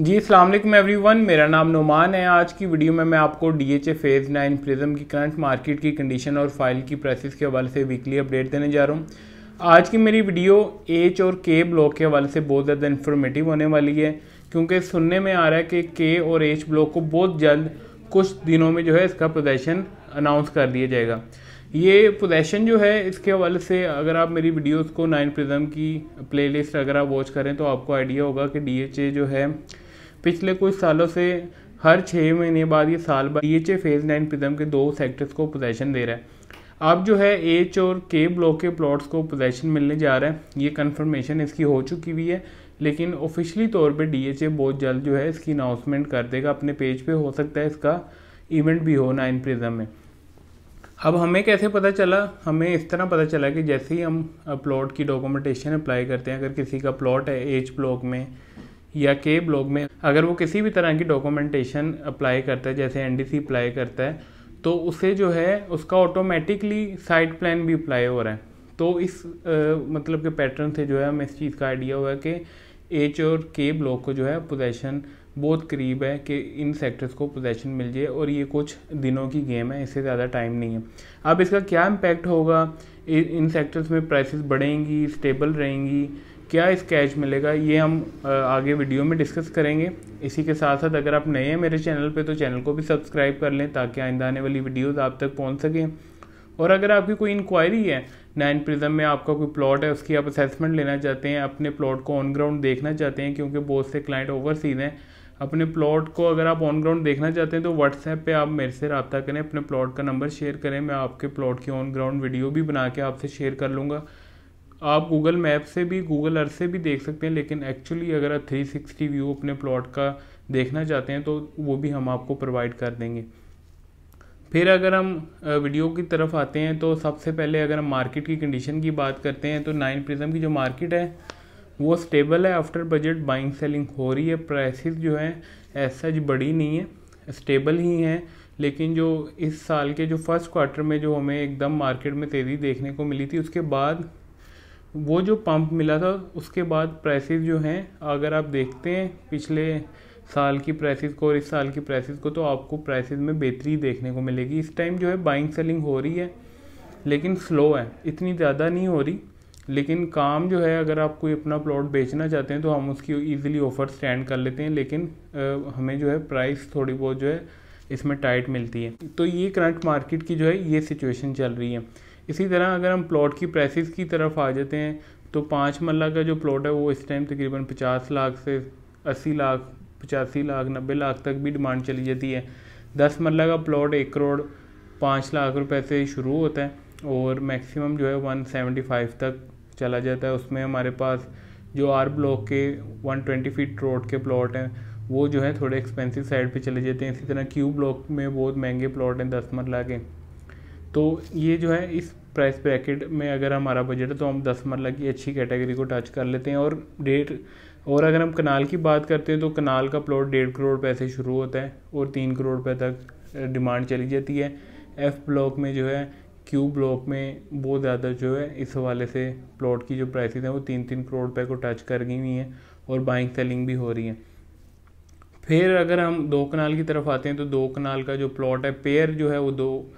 जी अस्सलाम वालेकुम एवरीवन, मेरा नाम नुमान है। आज की वीडियो में मैं आपको DHA फेज़ 9 प्रिज्म की करंट मार्केट की कंडीशन और फाइल की प्राइसेस के हवाले से वीकली अपडेट देने जा रहा हूँ। आज की मेरी वीडियो एच और के ब्लॉक के हवाले से बहुत ज़्यादा इन्फॉर्मेटिव होने वाली है, क्योंकि सुनने में आ रहा है कि के और एच ब्लॉक को बहुत जल्द कुछ दिनों में जो है इसका पोजीशन अनाउंस कर दिया जाएगा। ये पोजीशन जो है इसके हवाले से अगर आप मेरी वीडियोस को 9 प्रिज्म की प्लेलिस्ट अगर आप वॉच करें तो आपको आइडिया होगा कि DHA जो है पिछले कुछ सालों से हर 6 महीने बाद ये साल बाद DHA फेज़ 9 प्रिज्म के 2 सेक्टर्स को पोजीशन दे रहा है। अब जो है एच और के ब्लॉक के प्लॉट्स को पोजीशन मिलने जा रहा है, ये कंफर्मेशन इसकी हो चुकी हुई है, लेकिन ऑफिशियली तौर पे DHA बहुत जल्द जो है इसकी अनाउंसमेंट कर देगा अपने पेज पे। हो सकता है इसका इवेंट भी हो 9 प्रिज्म में। अब हमें कैसे पता चला? हमें इस तरह पता चला कि जैसे ही हम प्लॉट की डॉक्यूमेंटेशन अप्लाई करते हैं, अगर किसी का प्लॉट है एच ब्लॉक में या के ब्लॉक में, अगर वो किसी भी तरह की डॉक्यूमेंटेशन अप्लाई करता है, जैसे NDC अप्लाई करता है, तो उसे जो है उसका ऑटोमेटिकली साइट प्लान भी अप्लाई हो रहा है। तो इस मतलब के पैटर्न से जो है हमें इस चीज़ का आइडिया हुआ कि एच और के ब्लॉक को जो है पोजीशन बहुत करीब है कि इन सेक्टर्स को पोजीशन मिल जाए, और ये कुछ दिनों की गेम है, इससे ज़्यादा टाइम नहीं है। अब इसका क्या इम्पैक्ट होगा? इन सेक्टर्स में प्राइसेस बढ़ेंगी, स्टेबल रहेंगी, क्या इस कैश मिलेगा, ये हम आगे वीडियो में डिस्कस करेंगे। इसी के साथ साथ अगर आप नए हैं मेरे चैनल पे तो चैनल को भी सब्सक्राइब कर लें ताकि आइंदा आने वाली वीडियोस आप तक पहुंच सकें। और अगर आपकी कोई इंक्वायरी है 9 प्रिज्म में, आपका कोई प्लॉट है, उसकी आप असेसमेंट लेना चाहते हैं, अपने प्लॉट को ऑन ग्राउंड देखना चाहते हैं, क्योंकि बहुत से क्लाइंट ओवरसीज हैं, अपने प्लॉट को अगर आप ऑन ग्राउंड देखना चाहते हैं तो व्हाट्सएप पे आप मेरे से रब्ता करें, अपने प्लॉट का नंबर शेयर करें, मैं आपके प्लॉट की ऑन ग्राउंड वीडियो भी बना के आपसे शेयर कर लूँगा। आप गूगल मैप से भी, गूगल अर्थ से भी देख सकते हैं, लेकिन एक्चुअली अगर आप 360 व्यू अपने प्लॉट का देखना चाहते हैं तो वो भी हम आपको प्रोवाइड कर देंगे। फिर अगर हम वीडियो की तरफ आते हैं तो सबसे पहले अगर हम मार्केट की कंडीशन की बात करते हैं तो 9 प्रिज्म की जो मार्केट है वो स्टेबल है। आफ्टर बजट बाइंग सेलिंग हो रही है, प्राइसेस जो है ऐसा बड़ी नहीं है, स्टेबल ही हैं। लेकिन जो इस साल के जो फर्स्ट क्वार्टर में जो हमें एकदम मार्केट में तेज़ी देखने को मिली थी, उसके बाद वो जो पंप मिला था, उसके बाद प्राइसेस जो हैं, अगर आप देखते हैं पिछले साल की प्राइसेस को और इस साल की प्राइसेस को, तो आपको प्राइसेस में बेहतरी देखने को मिलेगी। इस टाइम जो है बाइंग सेलिंग हो रही है, लेकिन स्लो है, इतनी ज़्यादा नहीं हो रही, लेकिन काम जो है अगर आप कोई अपना प्लॉट बेचना चाहते हैं तो हम उसकी ईजिली ऑफर स्टैंड कर लेते हैं, लेकिन हमें जो है प्राइस थोड़ी बहुत जो है इसमें टाइट मिलती है। तो ये करंट मार्केट की जो है ये सिचुएशन चल रही है। इसी तरह अगर हम प्लॉट की प्राइसेस की तरफ आ जाते हैं तो 5 मरला का जो प्लॉट है वो इस टाइम तकरीबन 50 लाख से 80 लाख, 85 लाख, 90 लाख तक भी डिमांड चली जाती है। 10 मरला का प्लॉट 1 करोड़ 5 लाख रुपए से शुरू होता है और मैक्सिमम जो है 175 तक चला जाता है। उसमें हमारे पास जो आर ब्लॉक के 120 फीट रोड के प्लॉट हैं वो जो है थोड़े एक्सपेंसिव साइड पे चले जाते हैं। इसी तरह क्यू ब्लॉक में बहुत महंगे प्लॉट हैं 10 मरला के। तो ये जो है इस प्राइस ब्रैकेट में अगर हमारा बजट है तो हम 10 मरला की अच्छी कैटेगरी को टच कर लेते हैं। और अगर हम कनाल की बात करते हैं तो कनाल का प्लॉट 1.5 करोड़ रुपए से शुरू होता है और 3 करोड़ रुपए तक डिमांड चली जाती है। एफ ब्लॉक में जो है, क्यू ब्लॉक में बहुत ज़्यादा जो है इस हवाले से प्लॉट की जो प्राइसेस हैं वो 3-3 करोड़ रुपए को टच कर गई हुई हैं और बाइंग सेलिंग भी हो रही है। फिर अगर हम 2 कनाल की तरफ आते हैं तो 2 कनाल का जो प्लॉट है, पेयर जो है वो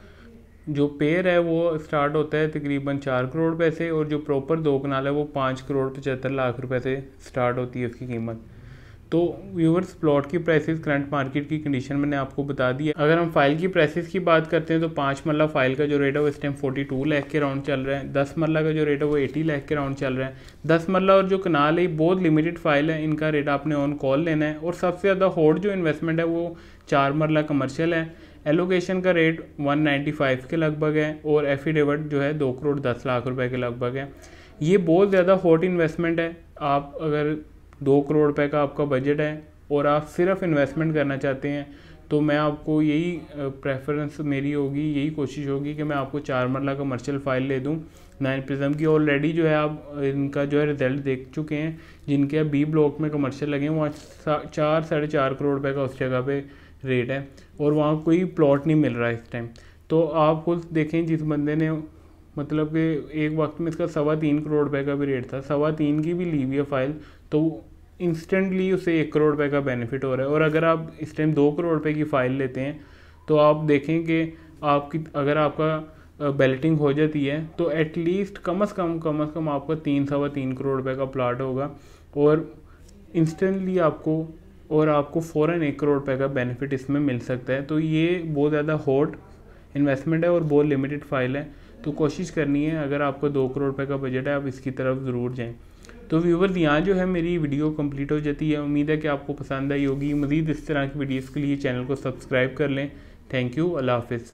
जो पेयर है वो स्टार्ट होता है तकरीबन 4 करोड़ रुपए से, और जो प्रॉपर 2 कनाल है वो 5 करोड़ 75 लाख रुपए से स्टार्ट होती है उसकी कीमत। तो व्यूअर्स, प्लॉट की प्राइसेस करंट मार्केट की कंडीशन मैंने आपको बता दी है। अगर हम फाइल की प्राइसेस की बात करते हैं तो 5 मरला फाइल का जो रेट है वो इस टाइम 42 लाख के राउंड चल रहा है। 10 मरला का जो रेट है वो 80 लाख के राउंड चल रहा है। 10 मरला और जो कनाल है बहुत लिमिटेड फाइल है, इनका रेट आपने ऑन कॉल लेना है। और सबसे ज़्यादा हॉट जो इन्वेस्टमेंट है वो 4 मरला कमर्शियल है। एलोकेशन का रेट 195 के लगभग है और एफिडेविट जो है 2 करोड़ 10 लाख रुपए के लगभग है। ये बहुत ज़्यादा हॉट इन्वेस्टमेंट है। आप अगर 2 करोड़ रुपए का आपका बजट है और आप सिर्फ इन्वेस्टमेंट करना चाहते हैं तो मैं आपको यही प्रेफरेंस मेरी होगी, यही कोशिश होगी कि मैं आपको 4 मरला कमर्शियल फाइल ले दूं 9 प्रिज्म की। ऑलरेडी जो है आप इनका जो है रिजल्ट देख चुके हैं, जिनके बी ब्लॉक में कमर्शियल लगे हैं वहाँ 4-4.5 करोड़ रुपए का उस जगह पे रेट है और वहाँ कोई प्लॉट नहीं मिल रहा है इस टाइम। तो आप खुद देखें, जिस बंदे ने मतलब कि एक वक्त में इसका 3.25 करोड़ रुपए का भी रेट था, 3.25 की भी ली हुई है फाइल, तो इंस्टेंटली उसे 1 करोड़ रुपए का बेनिफिट हो रहा है। और अगर आप इस टाइम 2 करोड़ रुपए की फ़ाइल लेते हैं तो आप देखें कि आपकी अगर आपका बैलेटिंग हो जाती है तो एटलीस्ट कम से कम आपका 3-3.25 करोड़ रुपए का प्लाट होगा और इंस्टेंटली आपको फ़ौरन 1 करोड़ रुपए का बेनिफिट इसमें मिल सकता है। तो ये बहुत ज़्यादा हॉट इन्वेस्टमेंट है और बहुत लिमिटेड फ़ाइल है। तो कोशिश करनी है, अगर आपका 2 करोड़ रुपए का बजट है आप इसकी तरफ ज़रूर जाएं। तो व्यूवर्स, यहाँ जो है मेरी वीडियो कंप्लीट हो जाती है। उम्मीद है कि आपको पसंद आई होगी। मज़ीद इस तरह की वीडियोज़ के लिए चैनल को सब्सक्राइब कर लें। Thank you. अल्लाह हाफ़िज़।